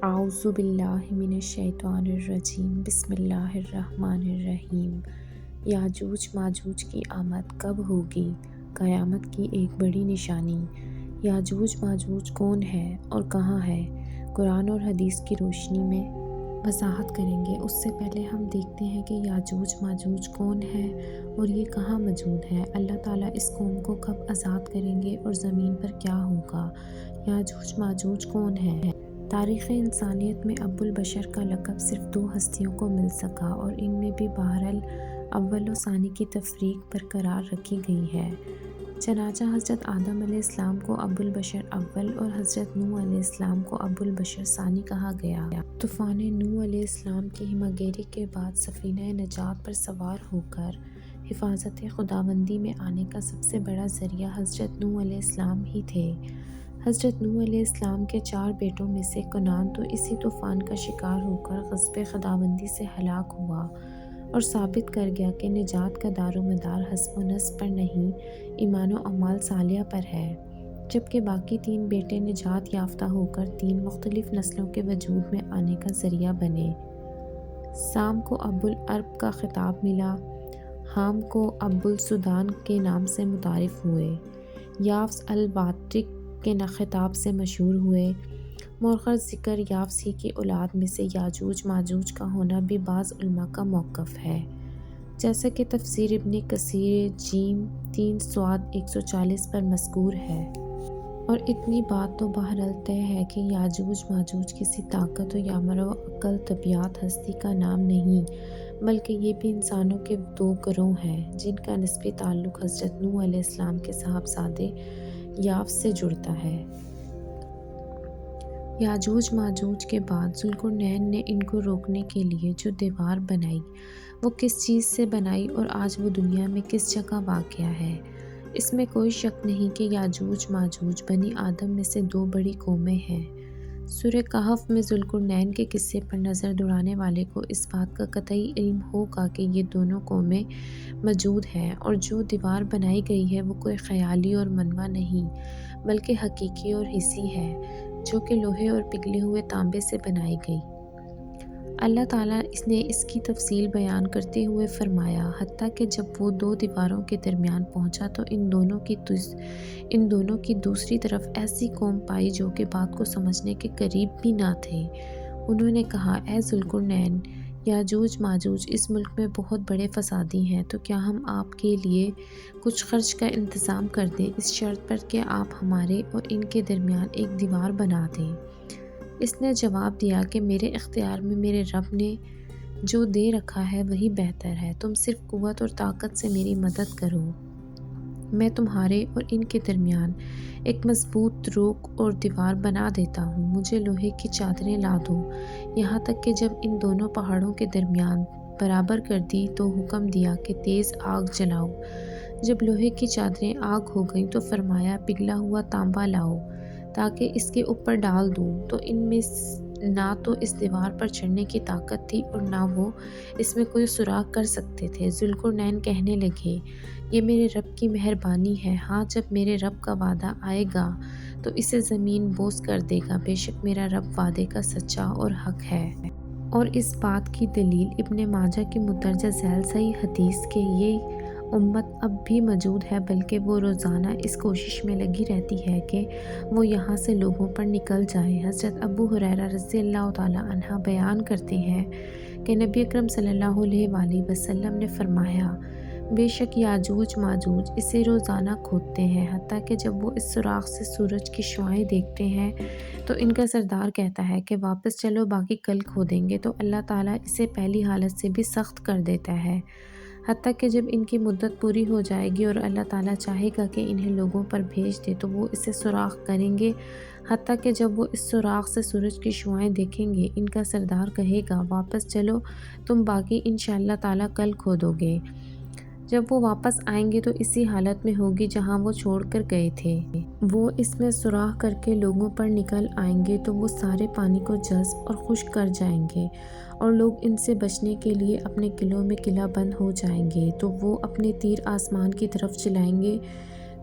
اعوذ باللہ من الشیطان الرجیم بسم اللہ الرحمن الرحیم۔ یاجوج ماجوج کی آمد کب ہوگی؟ قیامت کی ایک بڑی نشانی۔ یاجوج ماجوج کون ہے اور کہاں ہے؟ قرآن اور حدیث کی روشنی میں وضاحت کریں گے۔ اس سے پہلے ہم دیکھتے ہیں کہ یاجوج ماجوج کون ہے اور یہ کہاں موجود ہے۔ اللہ تعالیٰ اس قوم کو کب آزاد کریں گے اور زمین پر کیا ہوگا؟ یاجوج ماجوج کون ہے؟ تاریخ انسانیت میں ابو البشر کا لقب صرف 2 ہستیوں کو مل سکا اور ان میں بھی بہرحال اول و ثانی کی تفریق برقرار رکھی گئی ہے۔ چنانچہ حضرت آدم علیہ السلام کو ابو البشر اول اور حضرت نوح علیہ السلام کو ابو البشر ثانی کہا گیا۔ طوفان نوح علیہ السلام کی ہمہ گیری کے بعد سفینہ نجات پر سوار ہو کر حفاظت خداوندی میں آنے کا سب سے بڑا ذریعہ حضرت نوح علیہ السلام ہی تھے۔ حضرت نوح علیہ السلام کے 4 بیٹوں میں سے کنعان تو اسی طوفان کا شکار ہو کر غضب خداوندی سے ہلاک ہوا اور ثابت کر گیا کہ نجات کا دار و مدار حسب و نسب پر نہیں، ایمان و اعمال صالحہ پر ہے، جبکہ باقی 3 بیٹے نجات یافتہ ہو کر 3 مختلف نسلوں کے وجود میں آنے کا ذریعہ بنے۔ سام کو ابو العرب کا خطاب ملا، حام کو ابو السودان کے نام سے متعارف ہوئے، یافس الباطرک کے خطاب سے مشہور ہوئے۔ مؤخر ذکر یافس ہی کی اولاد میں سے یاجوج ماجوج کا ہونا بھی بعض علماء کا موقف ہے، جیسا کہ تفسیر ابن کثیر جیم 3 صاد 140 پر مذکور ہے۔ اور اتنی بات تو بہرحال طے ہے کہ یاجوج ماجوج کسی طاقت و یامر و عقل طبیعت ہستی کا نام نہیں، بلکہ یہ بھی انسانوں کے 2 گروہ ہیں جن کا نسبی تعلق حضرت نوح علیہ السلام کے صاحبزادے یافس سے جڑتا ہے۔ یاجوج ماجوج کے بعد ذوالقرنین نے ان کو روکنے کے لیے جو دیوار بنائی وہ کس چیز سے بنائی اور آج وہ دنیا میں کس جگہ واقع ہے؟ اس میں کوئی شک نہیں کہ یاجوج ماجوج بنی آدم میں سے 2 بڑی قومیں ہیں۔ سورہ کہف میں ذوالقرنین کے قصے پر نظر دوڑانے والے کو اس بات کا قطعی علم ہوگا کہ یہ دونوں قومیں موجود ہیں، اور جو دیوار بنائی گئی ہے وہ کوئی خیالی اور منوع نہیں بلکہ حقیقی اور حسی ہے، جو کہ لوہے اور پگھلے ہوئے تانبے سے بنائی گئی۔ اللہ تعالیٰ نے اس کی تفصیل بیان کرتے ہوئے فرمایا، حتیٰ کہ جب وہ 2 دیواروں کے درمیان پہنچا تو ان دونوں کی دوسری طرف ایسی قوم پائی جو کہ بات کو سمجھنے کے قریب بھی نہ تھے۔ انہوں نے کہا، اے ذوالقرنین، یاجوج ماجوج اس ملک میں بہت بڑے فسادی ہیں، تو کیا ہم آپ کے لیے کچھ خرچ کا انتظام کر دیں اس شرط پر کہ آپ ہمارے اور ان کے درمیان ایک دیوار بنا دیں؟ اس نے جواب دیا کہ میرے اختیار میں میرے رب نے جو دے رکھا ہے وہی بہتر ہے، تم صرف قوت اور طاقت سے میری مدد کرو، میں تمہارے اور ان کے درمیان ایک مضبوط روک اور دیوار بنا دیتا ہوں۔ مجھے لوہے کی چادریں لا دو، یہاں تک کہ جب ان دونوں پہاڑوں کے درمیان برابر کر دی تو حکم دیا کہ تیز آگ جلاؤ۔ جب لوہے کی چادریں آگ ہو گئیں تو فرمایا، پگھلا ہوا تانبا لاؤ تاکہ اس کے اوپر ڈال دوں، تو ان میں نہ تو اس دیوار پر چڑھنے کی طاقت تھی اور نہ وہ اس میں کوئی سوراخ کر سکتے تھے۔ ذوالقرنین کہنے لگے، یہ میرے رب کی مہربانی ہے، ہاں جب میرے رب کا وعدہ آئے گا تو اسے زمین بوس کر دے گا، بے شک میرا رب وعدے کا سچا اور حق ہے۔ اور اس بات کی دلیل ابن ماجہ کی مندرجہ ذیل صحیح حدیث کہ یہ امت اب بھی موجود ہے، بلکہ وہ روزانہ اس کوشش میں لگی رہتی ہے کہ وہ یہاں سے لوگوں پر نکل جائے۔ حضرت ابو ہریرہ رضی اللہ تعالیٰ عنہ بیان کرتے ہیں کہ نبی اکرم صلی اللہ علیہ وآلہ وسلم نے فرمایا، بے شک یاجوج ماجوج اسے روزانہ کھودتے ہیں، حتیٰ کہ جب وہ اس سوراخ سے سورج کی شعاعیں دیکھتے ہیں تو ان کا سردار کہتا ہے کہ واپس چلو، باقی کل کھودیں گے، تو اللہ تعالیٰ اسے پہلی حالت سے بھی سخت کر دیتا ہے، حتیٰ کہ جب ان کی مدت پوری ہو جائے گی اور اللہ تعالیٰ چاہے گا کہ انہیں لوگوں پر بھیج دے تو وہ اسے سوراخ کریں گے، حتیٰ کہ جب وہ اس سوراخ سے سورج کی شعاعیں دیکھیں گے ان کا سردار کہے گا، واپس چلو، تم باقی انشاءاللہ تعالیٰ کل کھودو گے۔ جب وہ واپس آئیں گے تو اسی حالت میں ہوگی جہاں وہ چھوڑ کر گئے تھے۔ وہ اس میں سوراخ کر کے لوگوں پر نکل آئیں گے تو وہ سارے پانی کو جذب اور خشک کر جائیں گے، اور لوگ ان سے بچنے کے لیے اپنے قلعوں میں قلعہ بند ہو جائیں گے، تو وہ اپنے تیر آسمان کی طرف چلائیں گے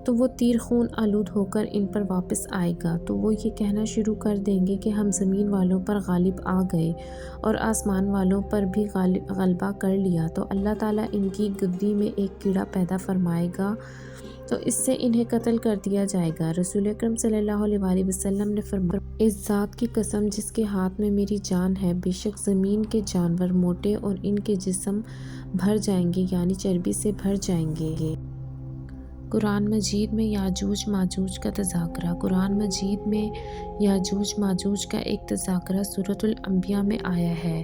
تو وہ تیر خون آلود ہو کر ان پر واپس آئے گا، تو وہ یہ کہنا شروع کر دیں گے کہ ہم زمین والوں پر غالب آ گئے اور آسمان والوں پر بھی غلبہ کر لیا۔ تو اللہ تعالیٰ ان کی گدی میں ایک کیڑا پیدا فرمائے گا، تو اس سے انہیں قتل کر دیا جائے گا۔ رسول اکرم صلی اللہ علیہ وآلہ وسلم نے فرمایا، اس ذات کی قسم جس کے ہاتھ میں میری جان ہے، بے شک زمین کے جانور موٹے اور ان کے جسم بھر جائیں گے، یعنی چربی سے بھر جائیں گے۔ قرآن مجید میں یاجوج ماجوج کا تذکرہ۔ قرآن مجید میں یاجوج ماجوج کا ایک تذکرہ سورۃ الانبیاء میں آیا ہے،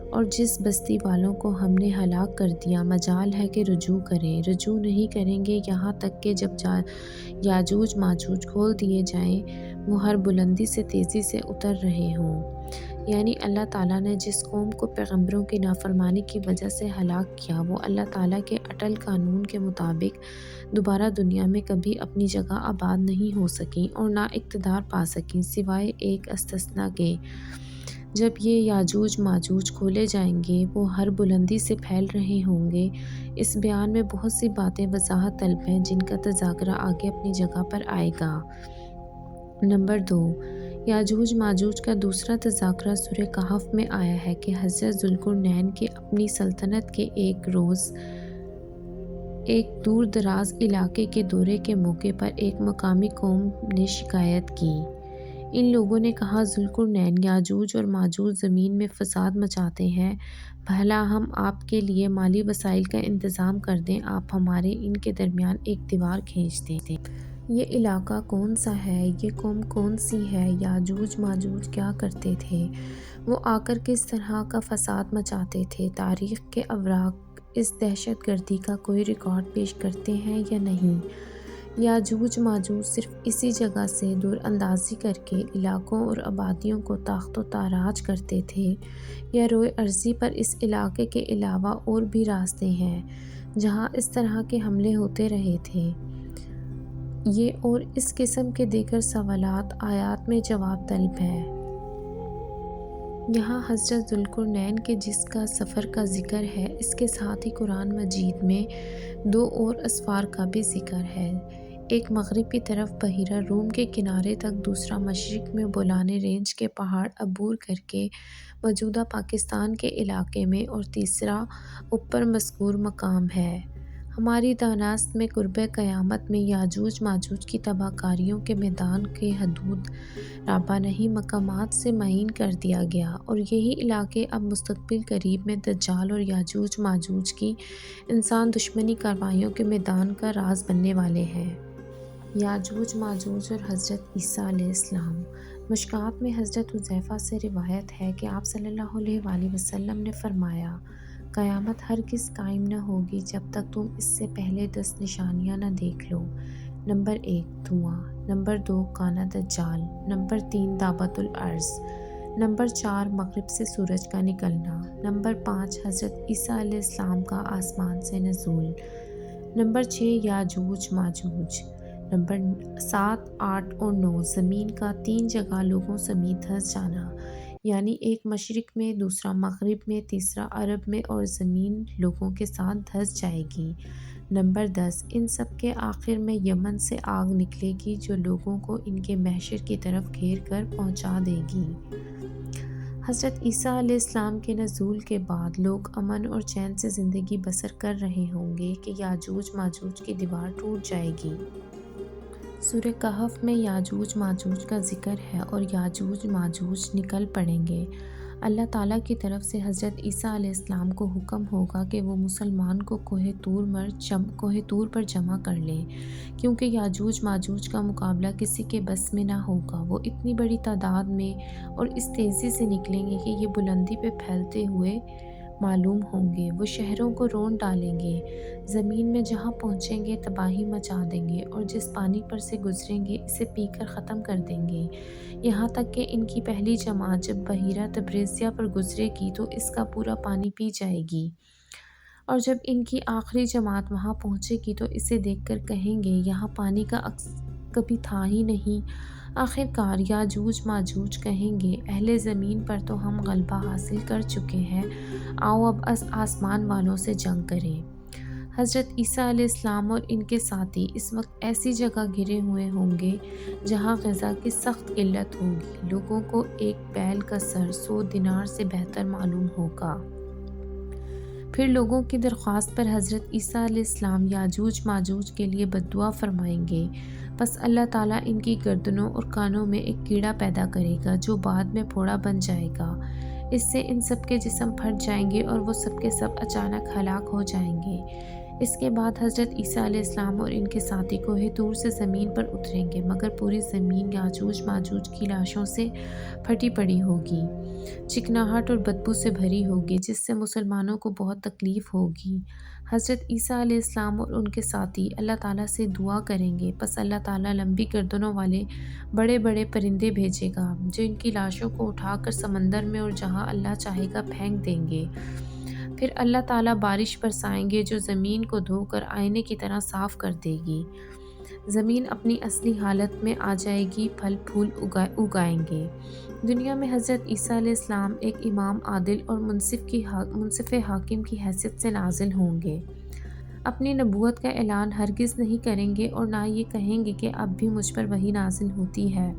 اور جس بستی والوں کو ہم نے ہلاک کر دیا مجال ہے کہ رجوع کریں، رجوع نہیں کریں گے یہاں تک کہ جب یاجوج ماجوج کھول دیے جائیں، وہ ہر بلندی سے تیزی سے اتر رہے ہوں۔ یعنی اللہ تعالیٰ نے جس قوم کو پیغمبروں کی نافرمانی کی وجہ سے ہلاک کیا، وہ اللہ تعالیٰ کے اٹل قانون کے مطابق دوبارہ دنیا میں کبھی اپنی جگہ آباد نہیں ہو سکیں اور نہ اقتدار پا سکیں، سوائے ایک استثناء کے۔ جب یہ یاجوج ماجوج کھولے جائیں گے، وہ ہر بلندی سے پھیل رہے ہوں گے۔ اس بیان میں بہت سی باتیں وضاحت طلب ہیں، جن کا تذکرہ آگے اپنی جگہ پر آئے گا۔ نمبر 2، یاجوج ماجوج کا دوسرا تذکرہ سورہ کہف میں آیا ہے کہ حضرت ذوالقرنین کے اپنی سلطنت کے ایک روز ایک دور دراز علاقے کے دورے کے موقع پر ایک مقامی قوم نے شکایت کی۔ ان لوگوں نے کہا، ذوالقرنین، یاجوج اور ماجوج زمین میں فساد مچاتے ہیں، بھلا ہم آپ کے لیے مالی وسائل کا انتظام کر دیں، آپ ہمارے ان کے درمیان ایک دیوار کھینچ دیں۔ یہ علاقہ کون سا ہے؟ یہ قوم کون سی ہے؟ یاجوج ماجوج کیا کرتے تھے؟ وہ آ کر کس طرح کا فساد مچاتے تھے؟ تاریخ کے اوراق اس دہشت گردی کا کوئی ریکارڈ پیش کرتے ہیں یا نہیں؟ یاجوج ماجوج صرف اسی جگہ سے دور اندازی کر کے علاقوں اور آبادیوں کو تاخت و تاراج کرتے تھے، یا روئے ارضی پر اس علاقے کے علاوہ اور بھی راستے ہیں جہاں اس طرح کے حملے ہوتے رہے تھے؟ یہ اور اس قسم کے دیگر سوالات آیات میں جواب طلب ہیں۔ یہاں حضرت ذوالقرنین کے جس کا سفر کا ذکر ہے، اس کے ساتھ ہی قرآن مجید میں 2 اور اسفار کا بھی ذکر ہے۔ ایک مغرب کی طرف بحیرہ روم کے کنارے تک، دوسرا مشرق میں بولانے رینج کے پہاڑ عبور کر کے موجودہ پاکستان کے علاقے میں، اور تیسرا اوپر مذکور مقام ہے۔ ہماری دانست میں قربِ قیامت میں یاجوج ماجوج کی تباہ کاریوں کے میدان کے حدود رابانہی مقامات سے معین کر دیا گیا، اور یہی علاقے اب مستقبل قریب میں دجال اور یاجوج ماجوج کی انسان دشمنی کارروائیوں کے میدان کا راز بننے والے ہیں۔ یاجوج ماجوج اور حضرت عیسیٰ علیہ السلام۔ مشکوٰۃ میں حضرت حذیفہ سے روایت ہے کہ آپ صلی اللہ علیہ وآلہ وسلم نے فرمایا، قیامت ہرگز قائم نہ ہوگی جب تک تم اس سے پہلے 10 نشانیاں نہ دیکھ لو۔ نمبر 1، دھواں۔ نمبر 2، کانا دجال۔ نمبر 3، دعوت الارض۔ نمبر 4، مغرب سے سورج کا نکلنا۔ نمبر 5، حضرت عیسیٰ علیہ السلام کا آسمان سے نزول۔ نمبر 6، یاجوج ماجوج۔ نمبر 7، 8 اور 9، زمین کا 3 جگہ لوگوں سمیت دھنس جانا، یعنی ایک مشرق میں، دوسرا مغرب میں، تیسرا عرب میں، اور زمین لوگوں کے ساتھ دھنس جائے گی۔ نمبر 10، ان سب کے آخر میں یمن سے آگ نکلے گی جو لوگوں کو ان کے محشر کی طرف گھیر کر پہنچا دے گی۔ حضرت عیسیٰ علیہ السلام کے نزول کے بعد لوگ امن اور چین سے زندگی بسر کر رہے ہوں گے کہ یاجوج ماجوج کی دیوار ٹوٹ جائے گی۔ سورہ کہف میں یاجوج ماجوج کا ذکر ہے، اور یاجوج ماجوج نکل پڑیں گے۔ اللہ تعالیٰ کی طرف سے حضرت عیسیٰ علیہ السلام کو حکم ہوگا کہ وہ مسلمان کو کوہ طور پر جمع کر لیں، کیونکہ یاجوج ماجوج کا مقابلہ کسی کے بس میں نہ ہوگا۔ وہ اتنی بڑی تعداد میں اور اس تیزی سے نکلیں گے کہ یہ بلندی پہ پھیلتے ہوئے معلوم ہوں گے۔ وہ شہروں کو رون ڈالیں گے، زمین میں جہاں پہنچیں گے تباہی مچا دیں گے، اور جس پانی پر سے گزریں گے اسے پی کر ختم کر دیں گے، یہاں تک کہ ان کی پہلی جماعت جب بحیرہ تبریزیہ پر گزرے گی تو اس کا پورا پانی پی جائے گی، اور جب ان کی آخری جماعت وہاں پہنچے گی تو اسے دیکھ کر کہیں گے، یہاں پانی کا عکس کبھی تھا ہی نہیں۔ آخر کار یاجوج ماجوج کہیں گے، اہل زمین پر تو ہم غلبہ حاصل کر چکے ہیں، آؤ اب آسمان والوں سے جنگ کریں۔ حضرت عیسیٰ علیہ السلام اور ان کے ساتھی اس وقت ایسی جگہ گھرے ہوئے ہوں گے جہاں غذا کی سخت قلت ہوگی۔ لوگوں کو ایک بیل کا سر 100 دینار سے بہتر معلوم ہوگا۔ پھر لوگوں کی درخواست پر حضرت عیسیٰ علیہ السلام یاجوج ماجوج کے لیے بددعا فرمائیں گے۔ پس اللہ تعالیٰ ان کی گردنوں اور کانوں میں ایک کیڑا پیدا کرے گا جو بعد میں پھوڑا بن جائے گا۔ اس سے ان سب کے جسم پھٹ جائیں گے اور وہ سب کے سب اچانک ہلاک ہو جائیں گے۔ اس کے بعد حضرت عیسیٰ علیہ السلام اور ان کے ساتھی کوہ طور سے زمین پر اتریں گے، مگر پوری زمین یاجوج ماجوج کی لاشوں سے پھٹی پڑی ہوگی، چکناہٹ اور بدبو سے بھری ہوگی، جس سے مسلمانوں کو بہت تکلیف ہوگی۔ حضرت عیسیٰ علیہ السلام اور ان کے ساتھی اللہ تعالیٰ سے دعا کریں گے، پس اللہ تعالیٰ لمبی گردنوں والے بڑے بڑے پرندے بھیجے گا جو ان کی لاشوں کو اٹھا کر سمندر میں اور جہاں اللہ چاہے گا پھینک دیں گے۔ پھر اللہ تعالیٰ بارش برسائیں گے جو زمین کو دھو کر آئینے کی طرح صاف کر دے گی۔ زمین اپنی اصلی حالت میں آ جائے گی، پھل پھول اگائیں گے۔ دنیا میں حضرت عیسیٰ علیہ السلام ایک امام عادل اور منصف حاکم کی حیثیت سے نازل ہوں گے۔ اپنی نبوت کا اعلان ہرگز نہیں کریں گے اور نہ یہ کہیں گے کہ اب بھی مجھ پر وحی نازل ہوتی ہے۔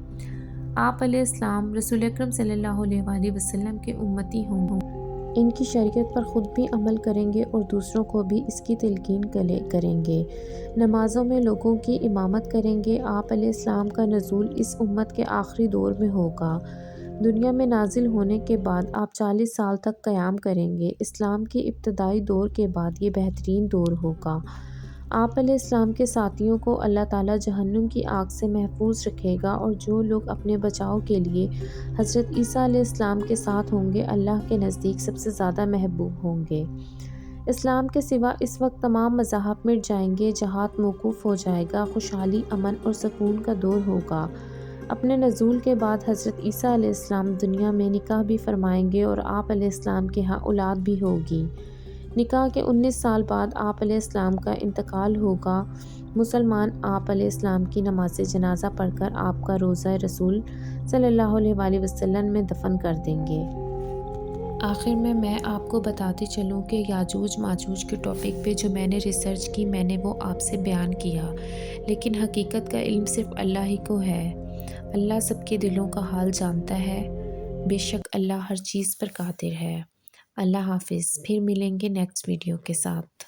آپ علیہ السلام رسول اکرم صلی اللہ علیہ وآلہ وسلم کے امتی ہوں گے۔ ان کی شریعت پر خود بھی عمل کریں گے اور دوسروں کو بھی اس کی تلقین کریں گے۔ نمازوں میں لوگوں کی امامت کریں گے۔ آپ علیہ السلام کا نزول اس امت کے آخری دور میں ہوگا۔ دنیا میں نازل ہونے کے بعد آپ 40 سال تک قیام کریں گے۔ اسلام کی ابتدائی دور کے بعد یہ بہترین دور ہوگا۔ آپ علیہ السلام کے ساتھیوں کو اللہ تعالیٰ جہنم کی آگ سے محفوظ رکھے گا، اور جو لوگ اپنے بچاؤ کے لیے حضرت عیسیٰ علیہ السلام کے ساتھ ہوں گے اللہ کے نزدیک سب سے زیادہ محبوب ہوں گے۔ اسلام کے سوا اس وقت تمام مذاہب مٹ جائیں گے، جہاد موقوف ہو جائے گا، خوشحالی، امن اور سکون کا دور ہوگا۔ اپنے نزول کے بعد حضرت عیسیٰ علیہ السلام دنیا میں نکاح بھی فرمائیں گے اور آپ علیہ السلام کے ہاں اولاد بھی ہوگی۔ نکاح کے 19 سال بعد آپ علیہ السلام کا انتقال ہوگا۔ مسلمان آپ علیہ السلام کی نماز جنازہ پڑھ کر آپ کا روضہ رسول صلی اللہ علیہ وآلہ وسلم میں دفن کر دیں گے۔ آخر میں آپ کو بتاتے چلوں کہ یاجوج ماجوج کے ٹاپک پہ جو میں نے ریسرچ کی میں نے وہ آپ سے بیان کیا، لیکن حقیقت کا علم صرف اللہ ہی کو ہے۔ اللہ سب کے دلوں کا حال جانتا ہے۔ بے شک اللہ ہر چیز پر قادر ہے۔ اللہ حافظ، پھر ملیں گے نیکسٹ ویڈیو کے ساتھ۔